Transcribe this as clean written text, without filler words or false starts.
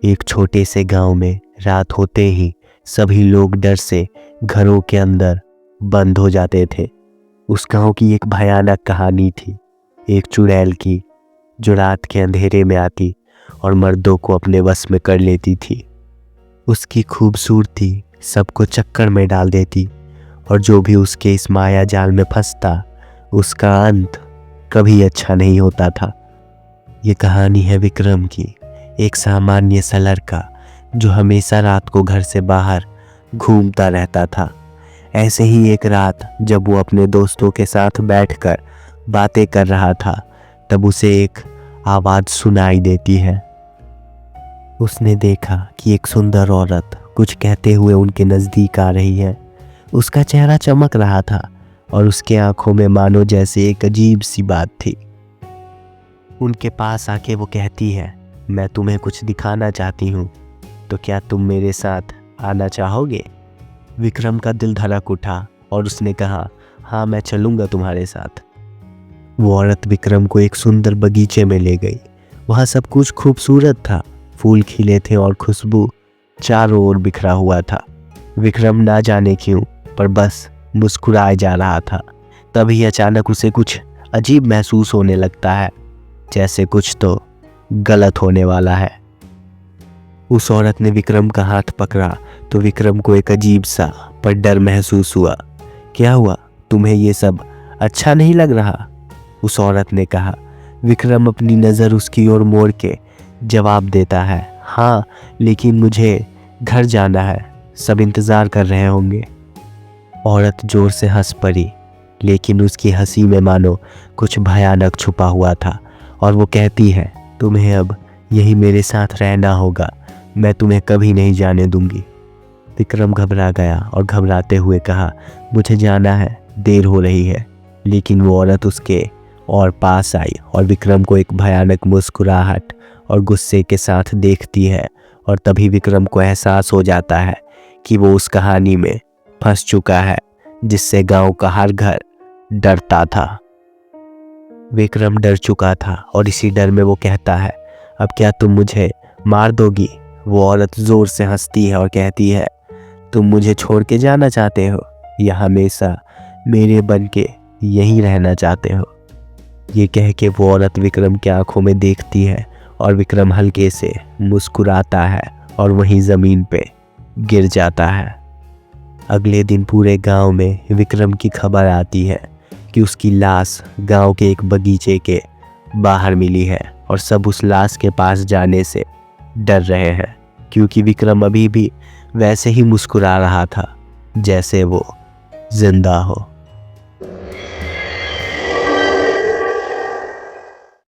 एक छोटे से गांव में रात होते ही सभी लोग डर से घरों के अंदर बंद हो जाते थे। उस गांव की एक भयानक कहानी थी, एक चुड़ैल की जो रात के अंधेरे में आती और मर्दों को अपने वश में कर लेती थी। उसकी खूबसूरती सबको चक्कर में डाल देती और जो भी उसके इस माया जाल में फंसता उसका अंत कभी अच्छा नहीं होता था। ये कहानी है विक्रम की, एक सामान्य सा लड़का जो हमेशा रात को घर से बाहर घूमता रहता था। ऐसे ही एक रात जब वो अपने दोस्तों के साथ बैठकर बातें कर रहा था, तब उसे एक आवाज़ सुनाई देती है। उसने देखा कि एक सुंदर औरत कुछ कहते हुए उनके नज़दीक आ रही है। उसका चेहरा चमक रहा था और उसके आंखों में मानो जैसे एक अजीब सी बात थी। उनके पास आके वो कहती है, मैं तुम्हें कुछ दिखाना चाहती हूँ, तो क्या तुम मेरे साथ आना चाहोगे? विक्रम का दिल धड़क उठा और उसने कहा, हाँ मैं चलूँगा तुम्हारे साथ। वो औरत विक्रम को एक सुंदर बगीचे में ले गई। वहाँ सब कुछ खूबसूरत था, फूल खिले थे और खुशबू चारों ओर बिखरा हुआ था। विक्रम ना जाने क्यों पर बस मुस्कुराए जा रहा था। तभी अचानक उसे कुछ अजीब महसूस होने लगता है, जैसे कुछ तो गलत होने वाला है। उस औरत ने विक्रम का हाथ पकड़ा तो विक्रम को एक अजीब सा पर डर महसूस हुआ। क्या हुआ, तुम्हें ये सब अच्छा नहीं लग रहा? उस औरत ने कहा। विक्रम अपनी नज़र उसकी ओर मोड़ के जवाब देता है, हाँ लेकिन मुझे घर जाना है, सब इंतज़ार कर रहे होंगे। औरत जोर से हंस पड़ी, लेकिन उसकी हंसी में मानो कुछ भयानक छुपा हुआ था और वो कहती है, तुम्हें अब यही मेरे साथ रहना होगा, मैं तुम्हें कभी नहीं जाने दूंगी। विक्रम घबरा गया और घबराते हुए कहा, मुझे जाना है, देर हो रही है। लेकिन वो औरत उसके और पास आई और विक्रम को एक भयानक मुस्कुराहट और गुस्से के साथ देखती है और तभी विक्रम को एहसास हो जाता है कि वो उस कहानी में फंस चुका है जिससे गांव का हर घर डरता था। विक्रम डर चुका था और इसी डर में वो कहता है, अब क्या तुम मुझे मार दोगी? वो औरत जोर से हंसती है और कहती है, तुम मुझे छोड़ के जाना चाहते हो या हमेशा मेरे बन के यहीं रहना चाहते हो? ये कह के वो औरत विक्रम के आंखों में देखती है और विक्रम हल्के से मुस्कुराता है और वहीं ज़मीन पे गिर जाता है। अगले दिन पूरे गांव में विक्रम की खबर आती है कि उसकी लाश गांव के एक बगीचे के बाहर मिली है और सब उस लाश के पास जाने से डर रहे हैं, क्योंकि विक्रम अभी भी वैसे ही मुस्कुरा रहा था जैसे वो जिंदा हो।